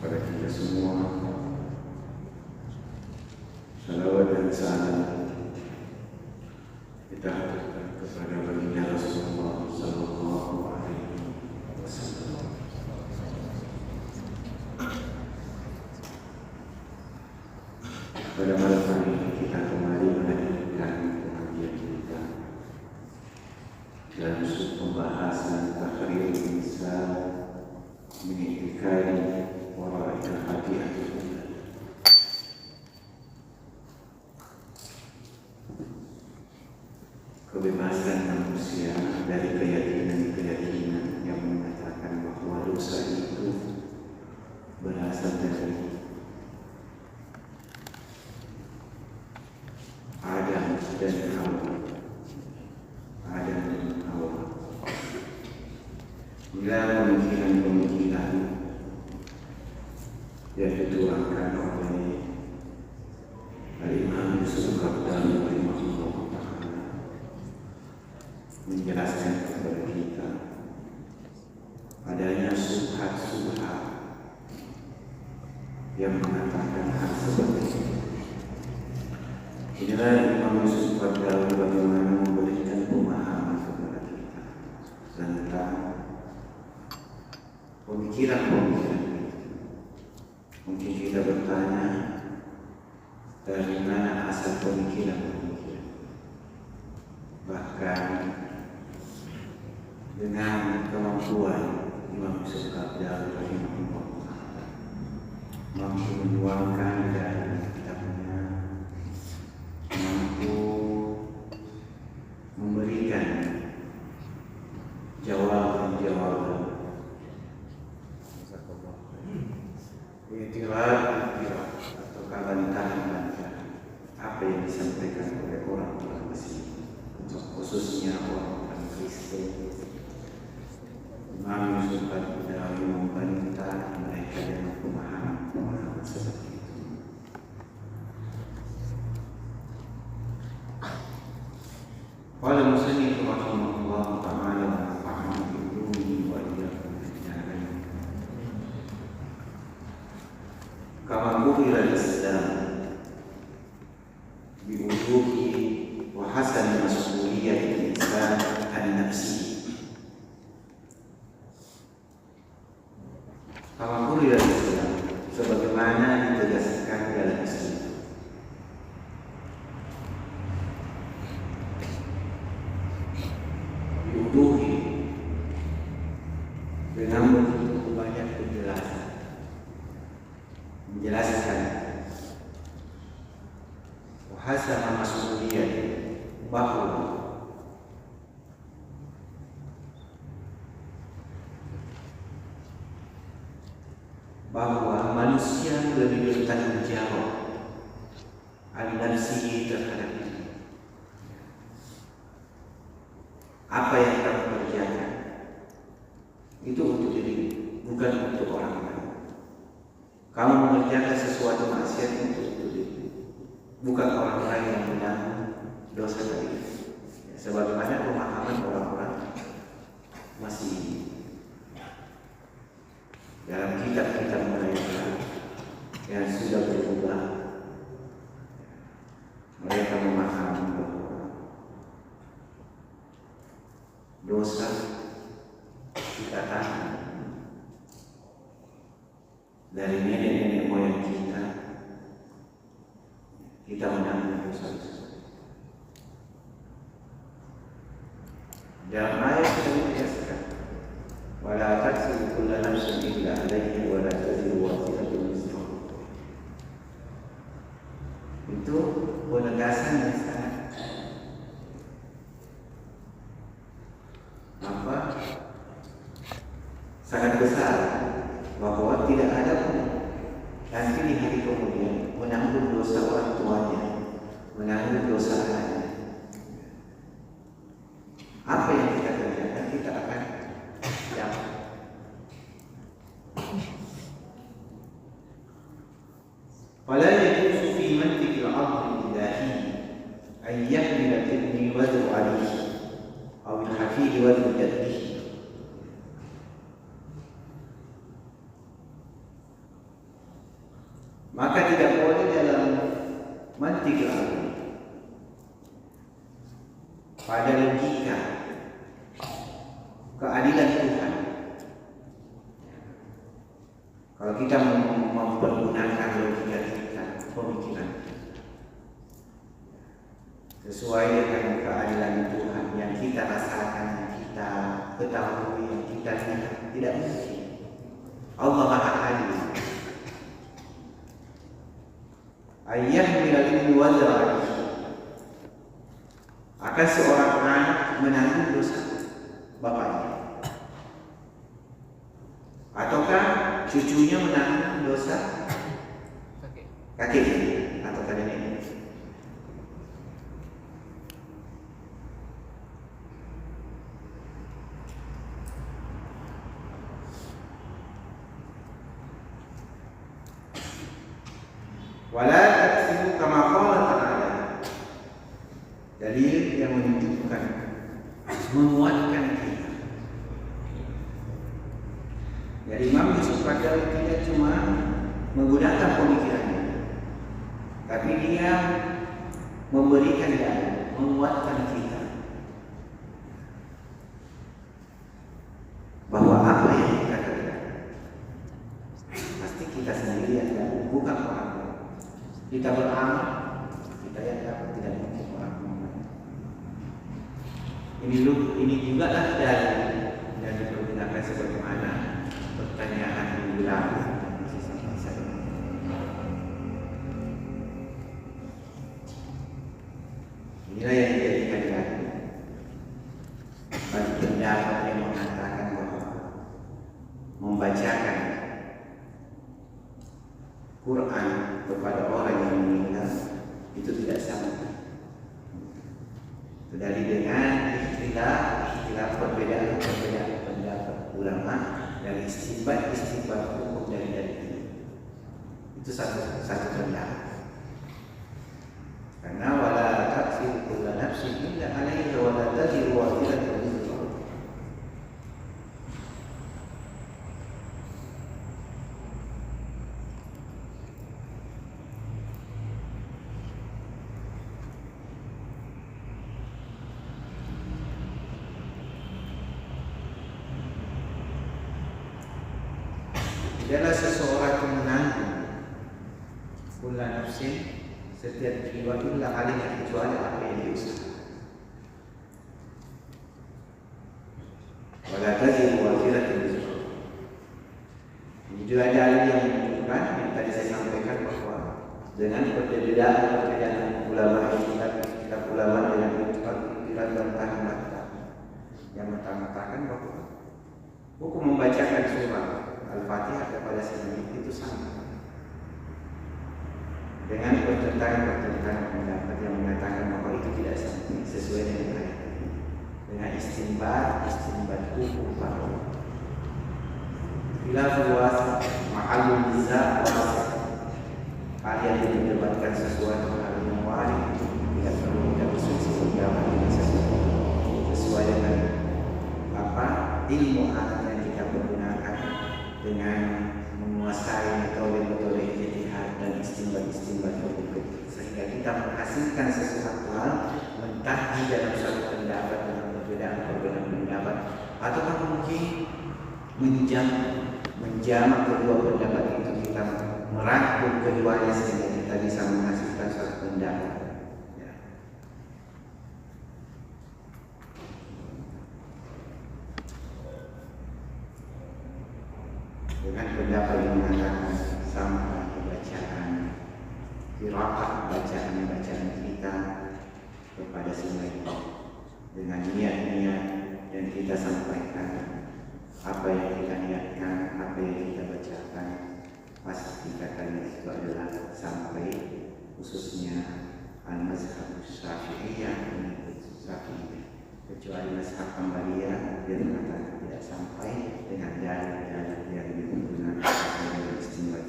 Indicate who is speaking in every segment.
Speaker 1: kepada kita semua. Salawat dan salam kita haturkan kepada baginda Rasulullah Sallallahu Alaihi Wasallam. Pada malam hari ini kita kembali melanjutkan pengajian kita dalam pembahasan Tahrir Insan min I'tiqadi Wara'il Hadiah. Kebebasan manusia dari keyakinan-keyakinan yang mengatakan bahwa dosa itu berasal dari Adam dan Hawa. Adam dan Hawa. Bila pemikiran-pemikiran yang dituangkan oleh Al-Imam Yusuf Qaradawi rahimahullah menjelaskan kepada kita adanya subhat-subhat yang mengatakan hal seperti ini. Inilah Imam Yusuf Qaradawi bagaimana memberikan pemahaman kepada kita tentang pemikiran-pemikiran itu. Mungkin kita bertanya, dari mana asal pemikiran-pemikiran? Bahkan dengan kemampuan Imam Yusuf Qaradawi rahimahullah mampu menuangkan dari kitabnya, mampu memberikan jawaban-jawaban iktiraf atau bantahan-bantahan apa yang disampaikan oleh orang-orang Mesir, khususnya orang-orang Kristen. Imam Yusuf Qaradawi membantah mereka dengan pemahaman seperti itu. Qala musannif rahimahullah ta'ala wa nafa'ana bi ulumihi wa iyyakum ajma'in. Kama bukhira al-Islam bi wujuhi wa hasan mas'uliyyati al-insan an-nafsi. Kama bukhira al-Islam sebagaimana ditegaskan dalam Islam. Diuduhi dengan begitu banyak penjelasan, menjelaskan wahasana mas'uliyah bahwa manusia lebih bertanggung jawab al-nafsi terhadap diri. Apa yang kamu kerjakan itu untuk diri, bukan untuk orang lain. Kamu mengerjakan sesuatu maksiat untuk diri, bukan orang lain yang menanggung dosa tadi. Sebagaimana pemahaman orang-orang masih dalam kitab-kitab mereka yang sudah berubah, mereka memahami bahwa dosa kita tahan dari nenek-nenek moyang kita menanggung dosa tersebut. Dalam ayat yang dikatakan, wala taksibu kulla nafsin illa 'alaiha wa la taziru waziratun wizra ukhra. Itu penegasan yang sangat besar bahwa tidak ada pun nanti di hari kemudian menanggung dosa orang tuanya, menanggung dosa anaknya. Apa yang kita kerjakan kita akan dapat. Fala yajuzu fi mantiq al-'adl al-ilahi an yahmila al-ibni wazru 'alayhi aw al-hafid wazru jaddihi. Maka tidak boleh dalam mantik pada logika keadilan Tuhan. Kalau kita mempergunakan logika kita, pemikiran sesuai dengan keadilan Tuhan yang kita rasakan, yang kita ketahui, yang kita lihat, tidak mungkin. Allah Maha Adil. Ayah minal wazra, akan seorang anak menanggung dosa bapaknya, ataukah cucunya menanggung dosa kakeknya atau neneknya. Wala taksibu kama qala ta'ala. Dalil yang menunjukkan menguatkan kita. Jadi Imam Yusuf Qaradawi tidak cuma menggunakan pemikirannya, tapi dia memberikan dalil, menguatkan kita bahwa apa yang kita kerjakan pasti kita sendiri yang dapat, bukan orang lain. Kita beramal, kita yang dapat, tidak mungkin orang lain. Ini juga lah dalil yang dipergunakan sebagaimana pertanyaan minggu lalu. Inilah yang dijadikan dalil bagi pendapat yang mengatakan bahwa membacakan Quran kepada orang yang meninggal itu tidak sama. Dari dengan istilah perbedaan pendapat ulama dari istibat hukum dari ini. Itu satu pendapat. Karena wala taksibu kullu nafsin illa 'alaiha wa la taziru waziratun wizra ukhra. Tidaklah seseorang yang menanggung kullu nafsin, setiap jiwa illa 'alaiha, kecuali apa yang diusahakan. Wala taziru waziratun wizra ukhra. Ini juga dalil yang menunjukkan yang tadi saya sampaikan bahwa dengan perbedaan ulama kita ulama dengan pikiran mentah-mentah yang mentah-mentahkan bahwa hukum membacakan surah Al-Fatihah kepada sendiri itu sama dengan pertentangan pendapat yang mengatakan bahwa itu tidak sesuai dengan ayat ini, dengan istinbat hukum baru. Bila luas ma'alul niza' was kalian mendebatkan sesuatu hal yang warid, tidak perlu kita diskusi pendapat dengan sesuai dengan apa ilmu yang kita pergunakan, dengan menguasai metode ijtihad dan istinbat sehingga kita menghasilkan sesuatu hal mentah di dalam suatu pendapat dengan perbedaan pendapat, atau mungkin menjamak kedua pendapat itu, kita merangkum keduanya sehingga kita bisa menghasilkan suatu pendapat. Dengan pendapat yang mengatakan sama bacaan qiraat, bacaan kita kepada selain dengan niat-niat yang kita sampaikan, apa yang kita niatkan, apa yang kita bacakan, pasti katanya itu adalah sampai khususnya al-mazhab Syafi'iyah dan Syafi'iyah, kecuali mazhab Hanbaliyah yang mengatakan tidak sampai dengan dalil yang digunakan sebagai istinbat.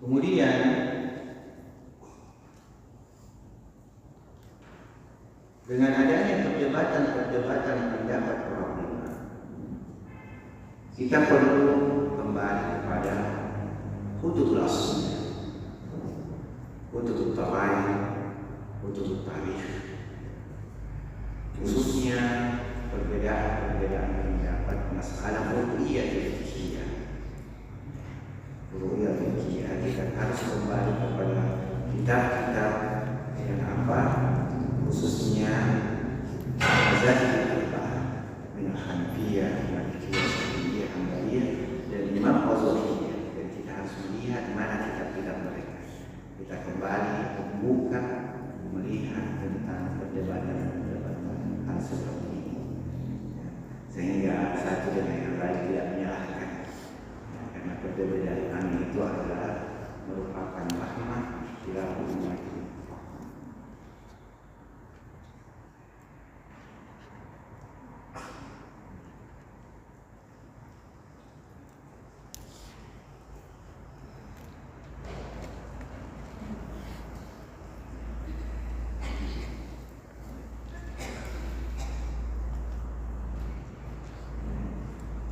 Speaker 1: Kemudian dengan adanya perdebatan pendapat para ulama, kita perlu kembali kepada hudud aslinya, hudud tawain, hudud tarikh, khususnya perbedaan pendapat masalah ru'iyah fikihiyah. Ru'iyah fikihiyah kita harus kembali kepada kitab-kitab yang apa, khususnya mazhab al-arba'ah min al-Hanafiyah, Malikiyah, Syafi'iyah, Hanbaliyah dan Imam Ghazaliyah. Dan kita harus melihat mana kitab-kitab mereka. Kita kembali membuka, melihat tentang perdebatan hal seperti ini, sehingga satu dengan yang lain tidak menyalahkan, karena perbedaan itu adalah merupakan rahmat ikhtilaf umat ini.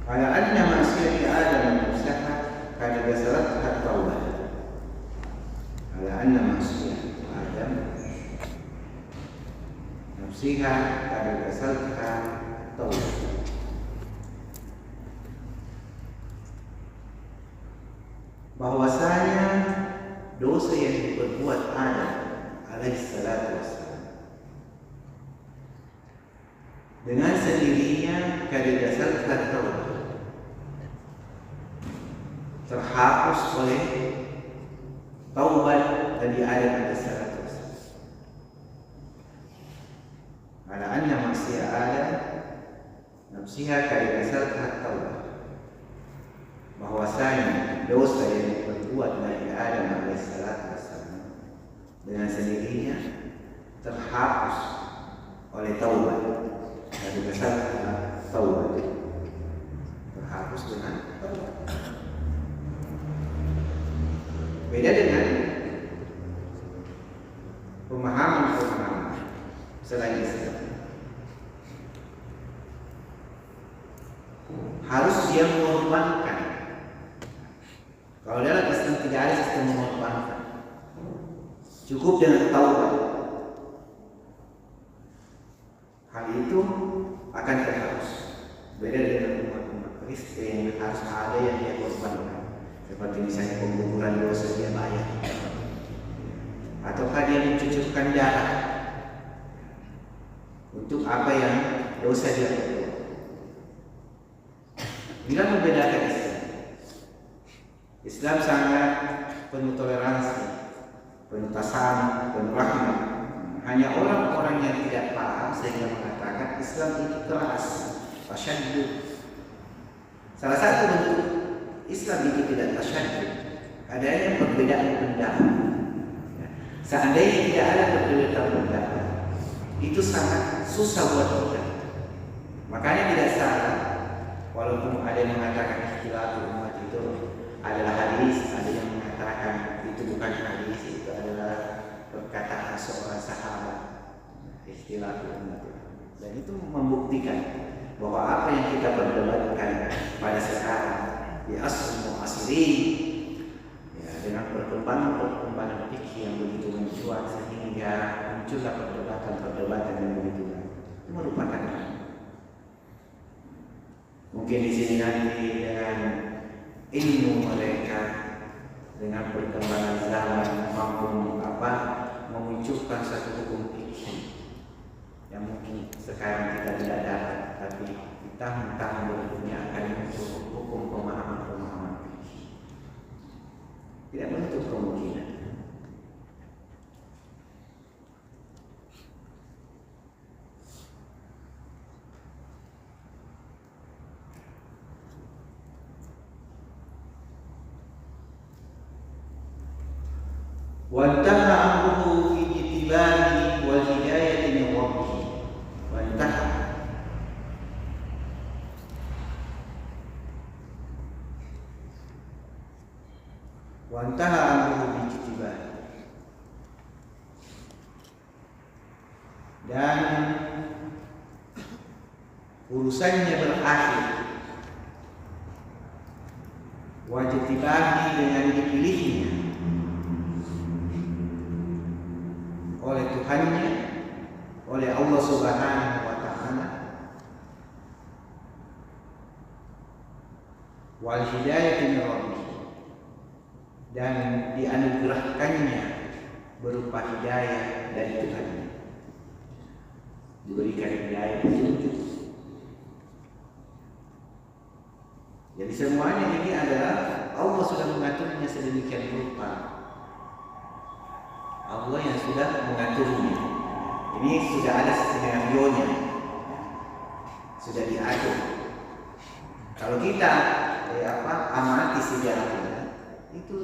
Speaker 1: Ala anna maksiat Adam nafsaha kana basaratha taubat. Ala anna maksiat Adam nafsiha kana basaratha taubat. Bahwasanya dosa yang diperbuat Adam alaihissalatu wassalam dengan sendirinya kana basaratha taubat, terhapus oleh taubat dari Adam alaihissalatu wassalam. Ala anna maksiat Adam nafsiha kana basaratha taubat, bahwasanya dosa yang diperbuat dari Adam alaihissalatu wassalam dengan sendirinya terhapus oleh taubat dari basaratha taubat, terhapus dengan taubat. Beda dengan pemahaman selain Islam. Harus dia mengorbankan. Kalau dalam Islam tidak ada sistem mengorbankan, cukup dengan taubat. Hal itu akan terhapus. Beda dengan umat Kristen, harus ada yang dia korbankan. Seperti misalnya pengguguran dosa dia bayar, ataukah dia mencucurkan darah untuk apa yang dosa dia perbuat. Bila membedakan Islam sangat penuh toleransi, penuh tasam, penuh rahmat. Hanya orang-orang yang tidak paham sehingga mengatakan Islam itu keras, tasyadud. Salah satu bentuk Islam itu tidak tasyadud, adanya perbedaan pendapat. Seandainya tidak ada perbedaan pendapat, itu sangat susah buat kita. Makanya tidak salah walaupun ada yang mengatakan ikhtilaf umat itu adalah hadis, ada yang mengatakan itu bukan hadis, itu adalah perkataan seorang sahabat. Ikhtilaf umat, dan itu membuktikan bahwa apa yang kita perdebatkan pada sekarang di asal mu'asirin, ya, dengan perkembangan fikih yang begitu mencuat sehingga muncullah perdebatan yang begitu banyak. Itu merupakan mungkin di sini nanti dengan ilmu mereka, dengan perkembangan zaman mampu memunculkan satu hukum fikih yang mungkin sekarang kita tidak dapat, tapi kita mentang berikutnya akan muncul hukum pemahaman fikih. Tidak menutup kemungkinan. وانتهى أمره في اتباعه والهداية من ربه. وانتهى Wantaha amruhu bijtibah, dan urusannya berakhir wajtibahi dengan dipilihnya oleh Tuhannya, oleh Allah Subhanahu wa taala, wal hidayah min rabbih, dan dianugerahkannya berupa hidayah dari Tuhannya, diberikan hidayah petunjuk. Jadi semuanya ini adalah Allah sudah mengaturnya sedemikian rupa. Allah yang sudah mengaturnya. Ini sudah ada skenario-nya, sudah diatur. Kalau kita amati sejarahnya, itu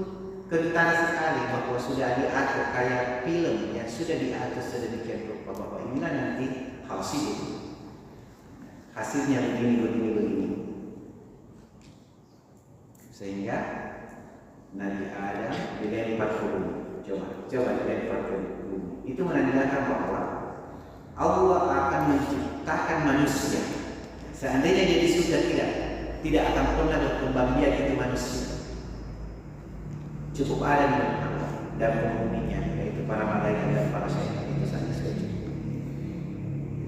Speaker 1: kental sekali bahwa sudah diatur kayak film yang sudah diatur sedemikian rupa bahwa inilah nanti hasilnya begini. Sehingga Nabi Adam dilempar ke bumi. Coba dilempar ke bumi. Itu menandakan bahwa Allah akan menciptakan manusia. Seandainya dia sudah tidak akan pernah berkembang biak itu manusia. Cukup ada di Allah dan penghuninya, yaitu para malaikat dan para syaitan, itu saja sudah cukup.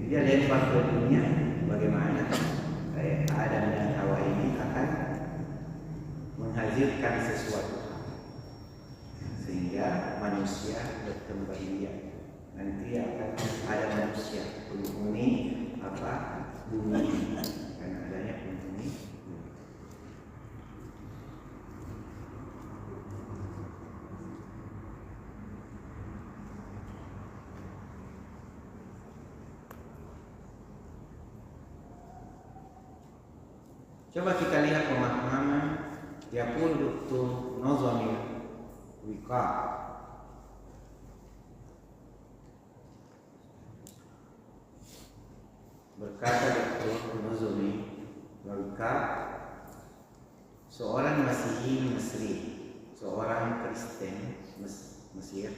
Speaker 1: Dia lempar ke dunia, bagaimana Adam dan Hawa ini akan menghasilkan sesuatu sehingga manusia berkembang biak. Nanti akan ada manusia penghuni bumi, karena adanya penghuni bumi. Coba kita lihat pemahaman Yaqul Dr. Nazamil Wika. Berkata Dr. Nazamil Wika, seorang Masihi Mesri, seorang Kristen Mesir,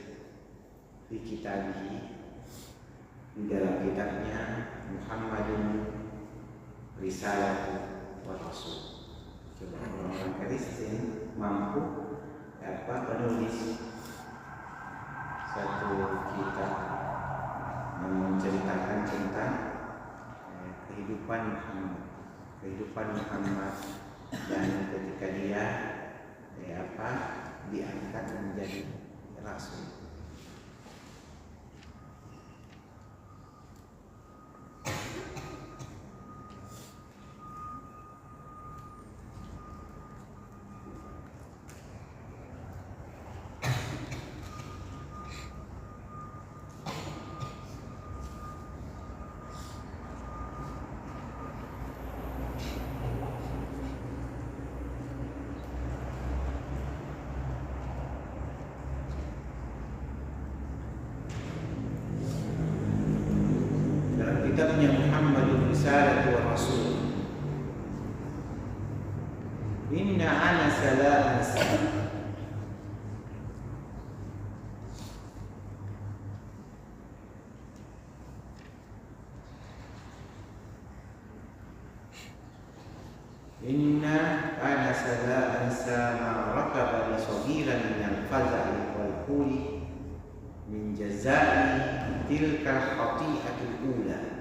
Speaker 1: di kitabnya, di dalam kitabnya Muhammadun Risalah wa Rasul. Coba orang Kristen mampu menulis satu kitab yang menceritakan tentang kehidupan Muhammad dan ketika dia diangkat menjadi rasul. Kitabnya Muhammadun Risalah wa Rasul. Inna ana salah ansa. Inna ana salah ansa ma rakaba li sagiran min al-faza'i wal khuli min jazai tilka khati'atul ula.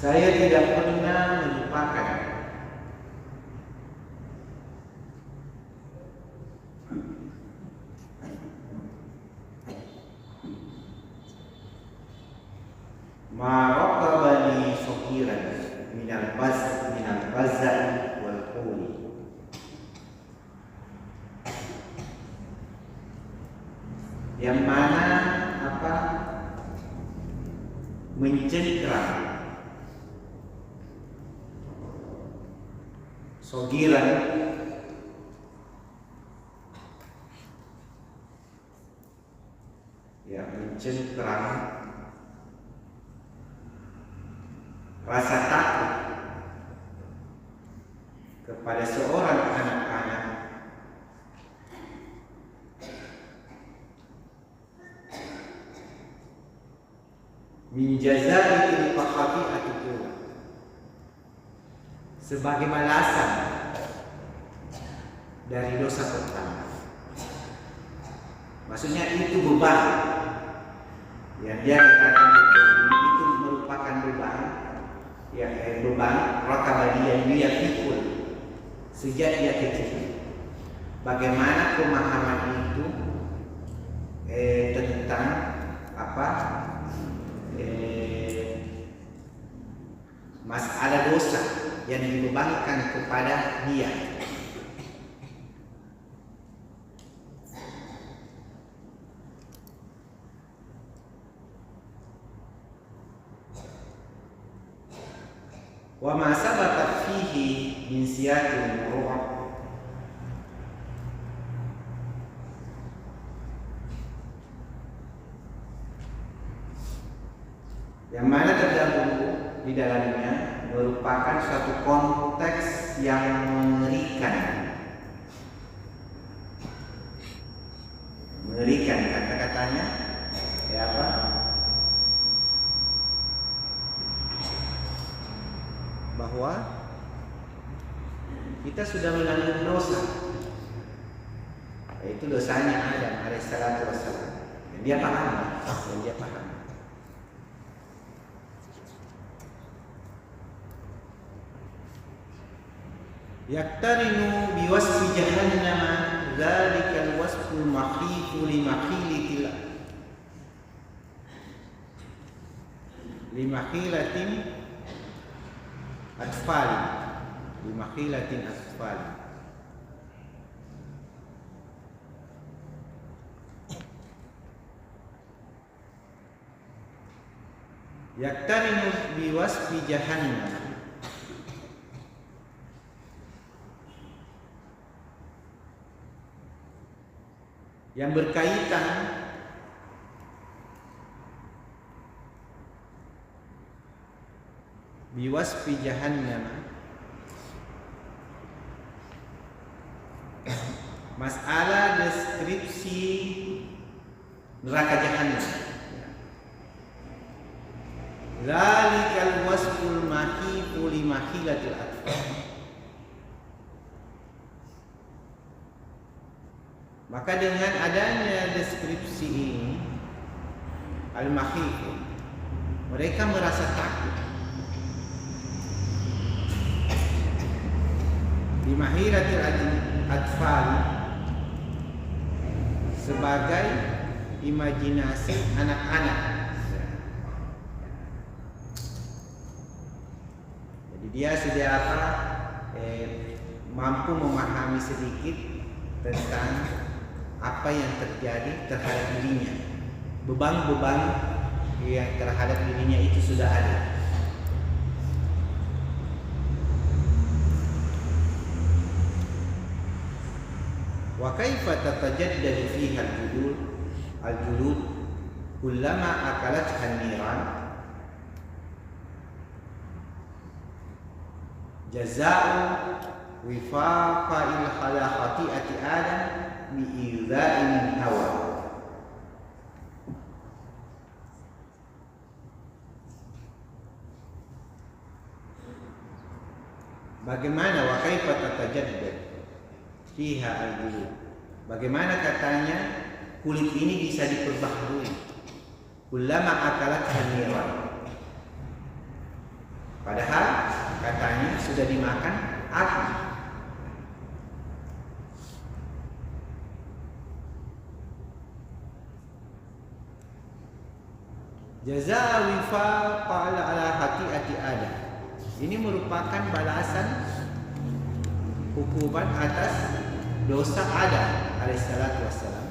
Speaker 1: Saya tidak pernah melupakan maraqabani syakiran minal bazai wal quli, yang mana mencengkram sogiran mencengkeram rasa takut kepada seorang anak-anak min jazai tilka khati'ati ula, sebagai balasan dari dosa pertama. Maksudnya itu beban yang dia katakan itu merupakan beban, ya beban rakabah dia pikul sejak dia kecil. Bagaimana pemahaman itu tentang apa? Masalah dosa yang dibebankan kepada dia. Wa ma sabatat fihi min siyatil muru', yang mana terdahulu di dalamnya merupakan suatu konteks yang mengerikan. Mengerikan kata-katanya ya apa? Bahwa kita sudah menanggung dosa, yaitu dosanya Adam alaihissalatu wassalam. Dan dia paham, Yaktarinu biwasfi jahannama dzalikal wasful makhifu limakhilatin atfali. Yaktarinu biwasfi jahannam, yang berkaitan biwasfi jahannam, masalah deskripsi neraka jahannam. Zalikal wasful mahifu limahilatil atfal. Maka dengan adanya deskripsi ini al-makhif, mereka merasa takut. Di mahiratil atfal, sebagai imajinasi anak-anak. Jadi dia sudah mampu memahami sedikit tentang apa yang terjadi terhadap dirinya. Beban-beban yang terhadap dirinya itu sudah ada. Wa kaifa tatajaddadu fiha al-julud kullama akalat an-niran jazaa'u wifaqa'il khati'ati Adam bi'idza'i min hawa. Bagaimana wa kaifa tatajaddad fiha al-julud, bagaimana katanya kulit ini bisa diperbaharui kullama akalat an-niran, padahal katanya sudah dimakan api. Jazaa wifaqa ala hati'ati Adam, ini merupakan balasan hukuman atas dosa Adam alaihissalatu wassalam.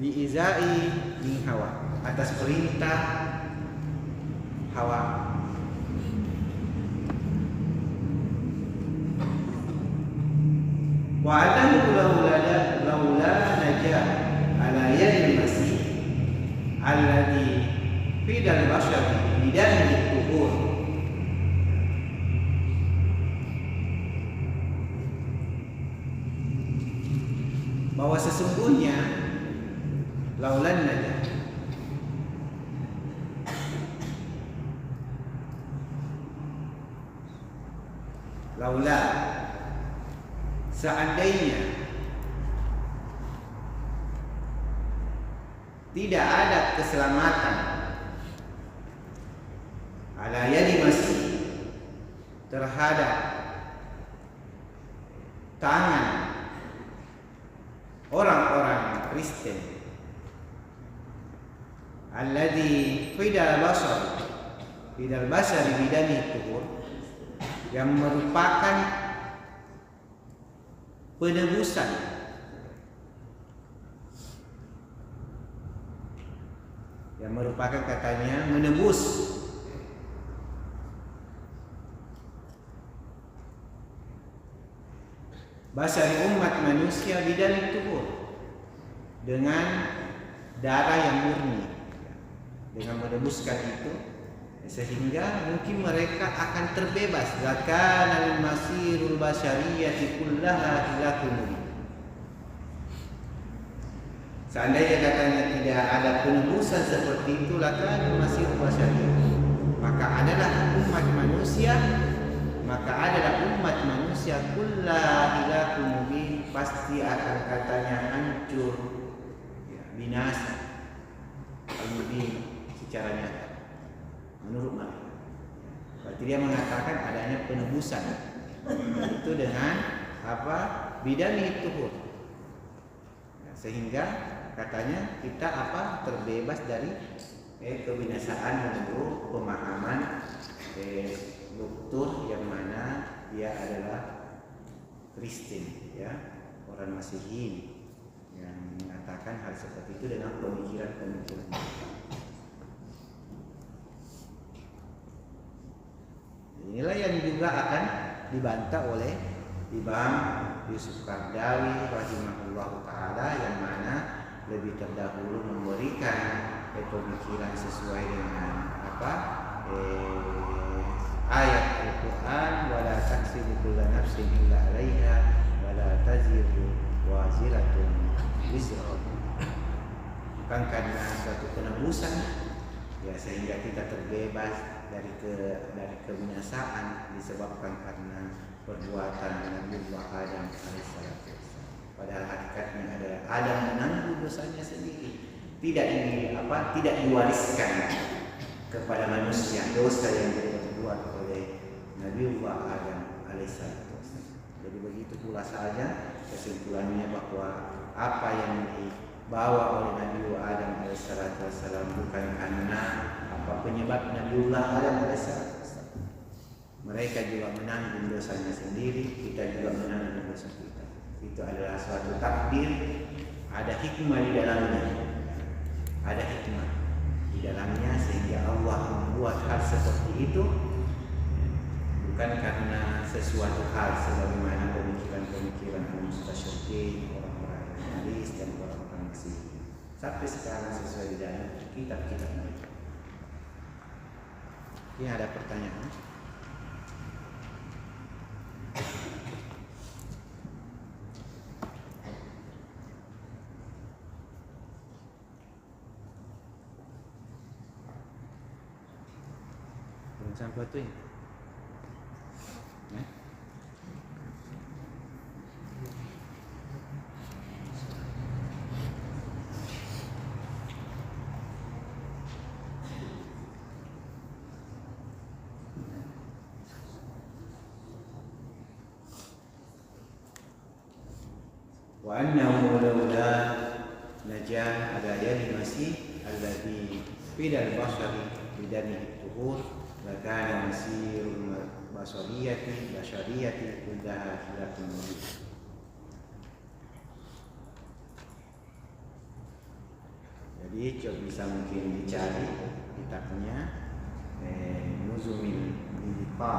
Speaker 2: biizai min Hawa, atas perintah Hawa. Wa adahu laula najah ala yadi masih alladhi fidal bashar bidani kubur, bahwa sesungguhnya laulan najah, laula seandainya tidak ada keselamatan ala yadi masih terhadap tangan orang-orang Kristen, alladzi fidal basar bidani tuhur, yang merupakan penebusan katanya menebus basari umat manusia bidani tuhur, dengan darah yang murni, dengan menebuskan itu sehingga mungkin mereka akan terbebas. Lakanal masirul basyariyati kullaha ila kumuri, seandainya katanya tidak ada penebusan seperti itu, lakanal masirul basyariyah, maka adalah umat manusia kullaha ila kumuri, pasti akan katanya hancur, binasa, al-mubin, secara nyata menurut mereka. Berarti dia mengatakan adanya penebusan itu dengan apa? Bidani tuhur, sehingga katanya kita terbebas dari kebinasaan menurut pemahaman dokter yang mana dia adalah Kristen, orang Masihi, yang mengatakan hal seperti itu dengan pemikiran-pemikiran. Inilah yang juga akan dibantah oleh Imam Yusuf Qaradawi rahimahullah taala, yang mana lebih terdahulu memberikan pemikiran sesuai dengan ayat Al-Quran, wala taksibu kulla nafsin illa 'alaiha wala taziru waziratun wizra. Bukan karena suatu penebusan sehingga kita terbebas dari kebinasaan disebabkan karena perbuatan Nabiullah Adam alaihissalam. Padahal hakikatnya adalah Adam menanggung dosanya sendiri, tidak diwariskan kepada manusia dosa yang diperbuat oleh Nabiullah Adam alaihissalam. Jadi begitu pula saja kesimpulannya bahwa apa yang dibawa oleh Nabiullah Adam alaihissalam bukan karena penyebab Nabiullah Adam alaihissalam. Mereka juga menanggung dosanya sendiri, kita juga menanggung dosa kita. Itu adalah suatu takdir, ada hikmah di dalamnya. Ada hikmah di dalamnya sehingga Allah membuat hal seperti itu, bukan karena sesuatu hal sebagaimana pemikiran-pemikiran mustasyriqin, orang-orang analis dan orang-orang Masih. Sampai sekarang sesuai di dalam kitab-kitab mereka. Ini ada pertanyaan? Belum sampai tuh ya? Wa annahu laula najah ala yadi masih alladhi fidal bashari bidani tuhur lakana masirul basariyati kullaha filatul mubin. Jadi coba bisa mungkin dicari kitabnya Nuzumin Liqa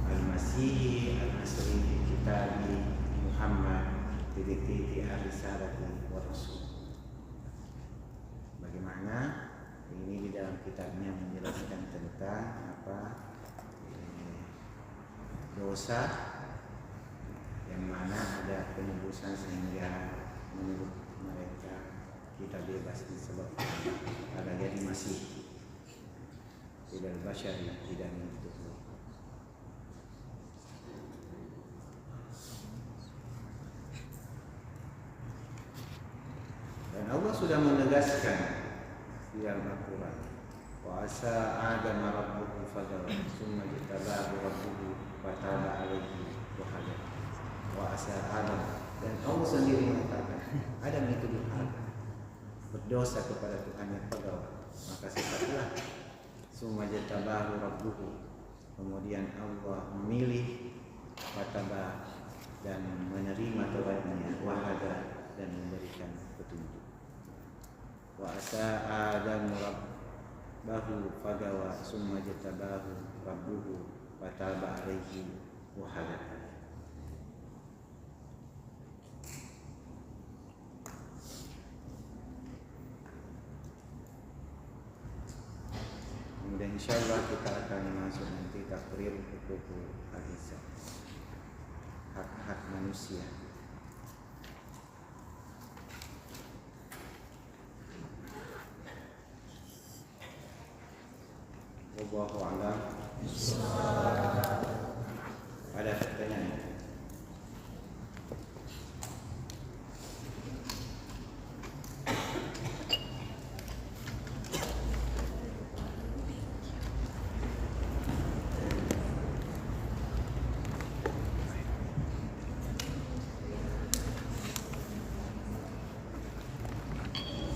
Speaker 2: Al-Masih Al-Nasri Kitabi Muhammad Titik Ar-Risalati wa Rasul. Bagaimana ini di dalam kitabnya menjelaskan tentang dosa yang mana ada penebusan sehingga menurut mereka kita bebas disebabkan ada jadi masih tidak basyari tidak menutup. Dan Allah sudah menegaskan di dalam Al-Quran, wa asa Adam rabbuhu fagawa summa jtabahu rabbuhu fataba alaihi wa hada. Wa asa Adam, dan Allah sendiri mengatakan Adam itu durhaka, berdosa kepada Tuhannya fagawa, maka sesatlah. Summa jtabahu rabbuhu, kemudian Allah memilih fataba dan menerima taubatnya, wa hada, dan memberikan petunjuk. Wa asa Adam rabbahu fagawa summa jtabahu rabbuhu fataba alaihi wa hada. Kemudian insyaallah kita akan masuk nanti takrir hukuk al-insan, hak-hak manusia. Wallahu a'lam. Ada pertanyaan?